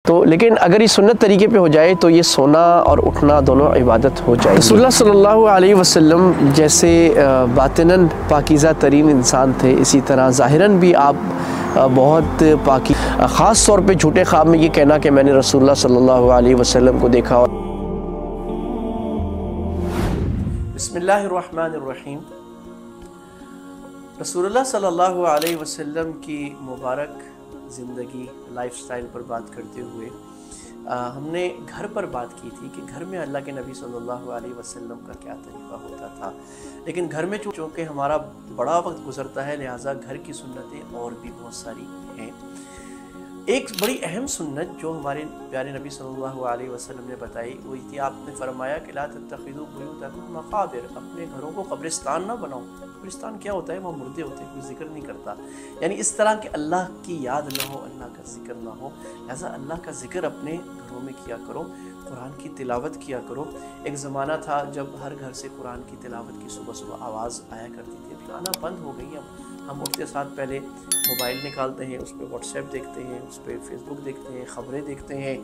تو لیکن اگر یہ سنت طریقے پہ ہو جائے تو یہ سونا اور اٹھنا دونوں عبادت ہو جائے. رسول اللہ صلی اللہ علیہ وسلم جیسے باطناً پاکیزہ ترین انسان تھے، اسی طرح ظاہراً بھی آپ بہت خاص طور پہ جھوٹے خواب میں یہ کہنا کہ میں نے رسول اللہ صلی اللہ علیہ وسلم کو دیکھا. بسم اللہ الرحمن الرحیم. رسول اللہ صلی اللہ علیہ وسلم کی مبارک زندگی لائف سٹائل پر بات کرتے ہوئے ہم نے گھر پر بات کی تھی کہ گھر میں اللہ کے نبی صلی اللہ علیہ وسلم کا کیا طریقہ ہوتا تھا. لیکن گھر میں چونکہ ہمارا بڑا وقت گزرتا ہے، لہٰذا گھر کی سنتیں اور بھی بہت ساری ہیں. ایک بڑی اہم سنت جو ہمارے پیارے نبی صلی اللہ علیہ وسلم نے بتائی وہ تھی، آپ نے فرمایا کہ لا تتخذوا بیوتکم مقابر، اپنے گھروں کو قبرستان نہ بناؤ. قبرستان کیا ہوتا ہے؟ وہ مردے ہوتے ہیں، کوئی ذکر نہیں کرتا. یعنی اس طرح کہ اللہ کی یاد نہ ہو، اللہ کا ذکر نہ ہو. لہٰذا اللہ کا ذکر اپنے گھروں میں کیا کرو، قرآن کی تلاوت کیا کرو. ایک زمانہ تھا جب ہر گھر سے قرآن کی تلاوت کی صبح صبح آواز آیا کرتی تھی. ابھی آنا بند ہو گئی. ہم اٹھتے ساتھ پہلے موبائل نکالتے ہیں، اس پہ واٹس ایپ دیکھتے ہیں، اس پہ فیس بک دیکھتے ہیں، خبریں دیکھتے ہیں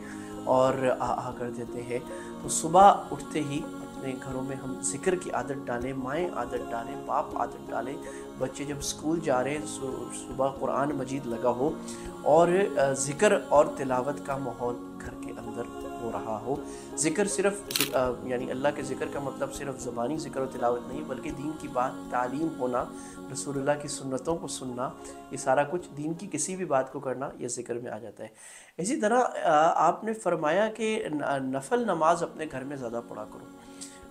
اور آ کر دیتے ہیں. تو صبح اٹھتے ہی اپنے گھروں میں ہم ذکر کی عادت ڈالیں، مائیں عادت ڈالیں، باپ عادت ڈالیں. بچے جب اسکول جا رہے ہیں صبح قرآن مجید لگا ہو اور ذکر اور تلاوت کا ماحول گھر کے اندر ہو رہا ہو. ذکر صرف یعنی اللہ کے ذکر کا مطلب صرف زبانی ذکر و تلاوت نہیں، بلکہ دین کی بات تعلیم ہونا، رسول اللہ کی سنتوں کو سننا، یہ سارا کچھ دین کی کسی بھی بات کو کرنا یہ ذکر میں آ جاتا ہے. اسی طرح آپ نے فرمایا کہ نفل نماز اپنے گھر میں زیادہ پڑھا کرو.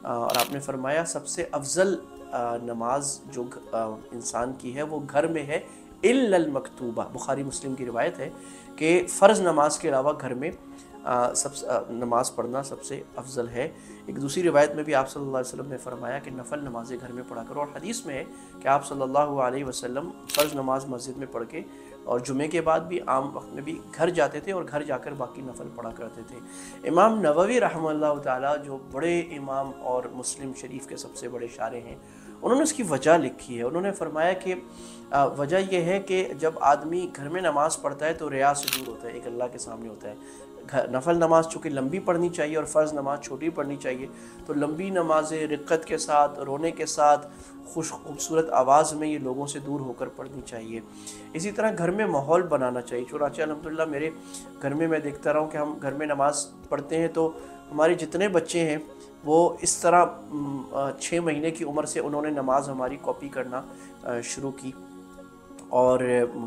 اور آپ نے فرمایا سب سے افضل نماز جو انسان کی ہے وہ گھر میں ہے الا المکتوبہ. بخاری مسلم کی روایت ہے کہ فرض نماز کے علاوہ گھر میں نماز پڑھنا سب سے افضل ہے. ایک دوسری روایت میں بھی آپ صلی اللہ علیہ وسلم نے فرمایا کہ نفل نمازیں گھر میں پڑھا کرو. اور حدیث میں ہے کہ آپ صلی اللہ علیہ وسلم فرض نماز مسجد میں پڑھ کے اور جمعے کے بعد بھی عام وقت میں بھی گھر جاتے تھے اور گھر جا کر باقی نفل پڑھا کرتے تھے. امام نووی رحمہ اللہ تعالیٰ جو بڑے امام اور مسلم شریف کے سب سے بڑے شارح ہیں، انہوں نے اس کی وجہ لکھی ہے. انہوں نے فرمایا کہ وجہ یہ ہے کہ جب آدمی گھر میں نماز پڑھتا ہے تو ریا سے دور ہوتا ہے، ایک اللہ کے سامنے ہوتا ہے. نفل نماز چونکہ لمبی پڑھنی چاہیے اور فرض نماز چھوٹی پڑھنی چاہیے، تو لمبی نمازیں رقت کے ساتھ، رونے کے ساتھ، خوبصورت آواز میں یہ لوگوں سے دور ہو کر پڑھنی چاہیے. اسی طرح گھر میں ماحول بنانا چاہیے. چنانچہ الحمدللہ میرے گھر میں دیکھتا رہا ہوں کہ ہم گھر میں نماز پڑھتے ہیں تو ہمارے جتنے بچے ہیں وہ اس طرح 6 مہینے کی عمر سے انہوں نے نماز ہماری کاپی کرنا شروع کی. اور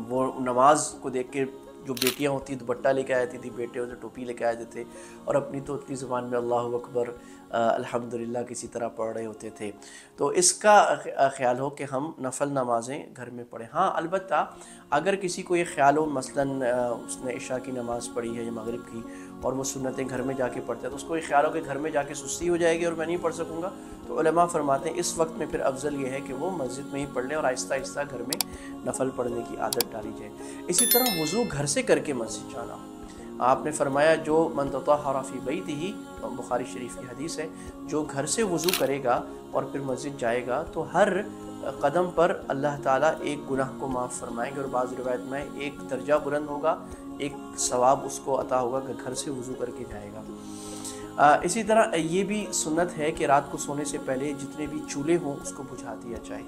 وہ نماز کو دیکھ کے جو بیٹیاں ہوتی دوپٹہ لے کے آئی تھی، بیٹے ہوتے ٹوپی لے کے آئے تھے اور اپنی توتلی زبان میں اللہ اکبر الحمدللہ کسی طرح پڑھ رہے ہوتے تھے. تو اس کا خیال ہو کہ ہم نفل نمازیں گھر میں پڑھیں. ہاں البتہ اگر کسی کو یہ خیال ہو مثلاً اس نے عشاء کی نماز پڑھی ہے یا مغرب کی اور وہ سنتیں گھر میں جا کے پڑھتا ہے، تو اس کو یہ خیال ہو کہ گھر میں جا کے سستی ہو جائے گی اور میں نہیں پڑھ سکوں گا، تو علماء فرماتے ہیں اس وقت میں پھر افضل یہ ہے کہ وہ مسجد میں ہی پڑھ لیں اور آہستہ آہستہ گھر میں نفل پڑھنے کی عادت ڈالی جائے. اسی طرح وضو گھر سے کر کے مسجد جانا. آپ نے فرمایا جو من تطہر فی بیتہ، بخاری شریف کی حدیث ہے، جو گھر سے وضو کرے گا اور پھر مسجد جائے گا تو ہر قدم پر اللہ تعالیٰ ایک گناہ کو معاف فرمائیں گے. اور بعض روایت میں ایک درجہ بلند ہوگا، ایک ثواب اس کو عطا ہوگا کہ گھر سے وضو کر کے جائے گا. اسی طرح یہ بھی سنت ہے کہ رات کو سونے سے پہلے جتنے بھی چولہے ہوں اس کو بجھا دیا جائے.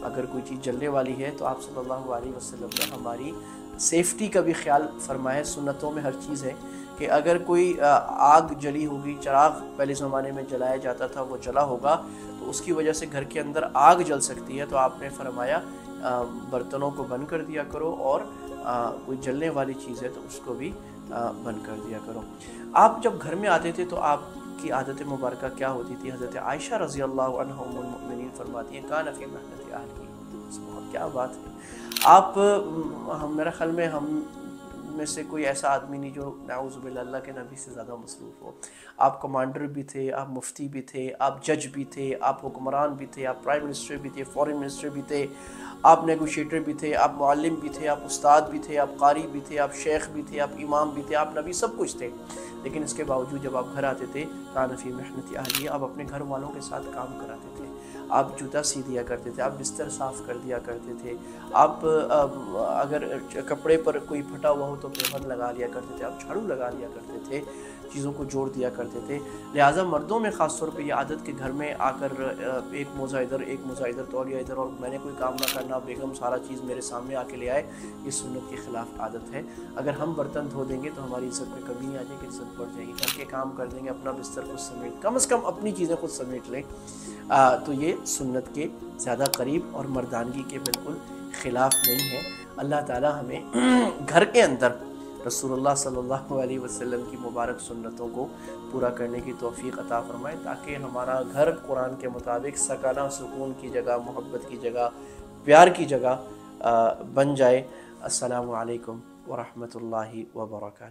اگر کوئی چیز جلنے والی ہے تو آپ صلی اللہ علیہ وسلم نے ہماری سیفٹی کا بھی خیال فرمایا. سنتوں میں ہر چیز ہے کہ اگر کوئی آگ جلی ہوگی، چراغ پہلے زمانے میں جلایا جاتا تھا، وہ جلا ہوگا تو اس کی وجہ سے گھر کے اندر آگ جل سکتی ہے. تو آپ نے فرمایا برتنوں کو بند کر دیا کرو اور کوئی جلنے والی چیز ہے تو اس کو بھی بند کر دیا کرو. آپ جب گھر میں آتے تھے تو آپ کی عادت مبارکہ کیا ہوتی تھی؟ حضرت عائشہ رضی اللہ عنہ ام المؤمنین فرماتی ہیں کان فی محنت اہلہ. کیا بات ہے! آپ میرا خیال میں ہم میں سے کوئی ایسا آدمی نہیں جو نعوذ باللہ اللہ کے نبی سے زیادہ مصروف ہو. آپ کمانڈر بھی تھے، آپ مفتی بھی تھے، آپ جج بھی تھے، آپ حکمران بھی تھے، آپ پرائم منسٹر بھی تھے، فورن منسٹر بھی تھے، آپ نیگوشیٹر بھی تھے، آپ معلم بھی تھے، آپ استاد بھی تھے، آپ قاری بھی تھے، آپ شیخ بھی تھے، آپ امام بھی تھے، آپ نبی، سب کچھ تھے. لیکن اس کے باوجود جب آپ گھر آتے تھے کان فی محنت اہلیہ، آپ اپنے گھر والوں کے ساتھ کام کراتے تھے. آپ جوتا سی دیا کرتے تھے، آپ بستر صاف کر دیا کرتے تھے، آپ اگر کپڑے پر کوئی پھٹا ہوا ہو تو پیمد لگا لیا کرتے تھے، آپ جھاڑو لگا لیا کرتے تھے، چیزوں کو جوڑ دیا کرتے تھے۔ لہٰذا مردوں میں خاص طور پہ یہ عادت کہ گھر میں آ کر ایک موزہ ادھر ایک موزہ ادھر تولیہ ادھر، اور میں نے کوئی کام نہ کرنا، بیگم سارا چیز میرے سامنے آ کے لے آئے، یہ سنت کے خلاف عادت ہے۔ اگر ہم برتن دھو دیں گے تو ہماری عزت میں کمی نہیں آ جائے گی، عزت بڑھ جائے گی۔ گھر کے کام کر دیں گے، اپنا بستر خود سمیٹ، کم از کم اپنی چیزیں خود سمیٹ لیں، تو یہ سنت کے زیادہ قریب اور مردانگی کے بالکل خلاف نہیں ہے۔ اللہ تعالی ہمیں گھر کے اندر رسول اللہ صلی اللہ علیہ وسلم کی مبارک سنتوں کو پورا کرنے کی توفیق عطا فرمائے، تاکہ ہمارا گھر قرآن کے مطابق سکانہ، سکون کی جگہ، محبت کی جگہ، پیار کی جگہ بن جائے۔ السلام علیکم ورحمۃ اللہ وبرکاتہ۔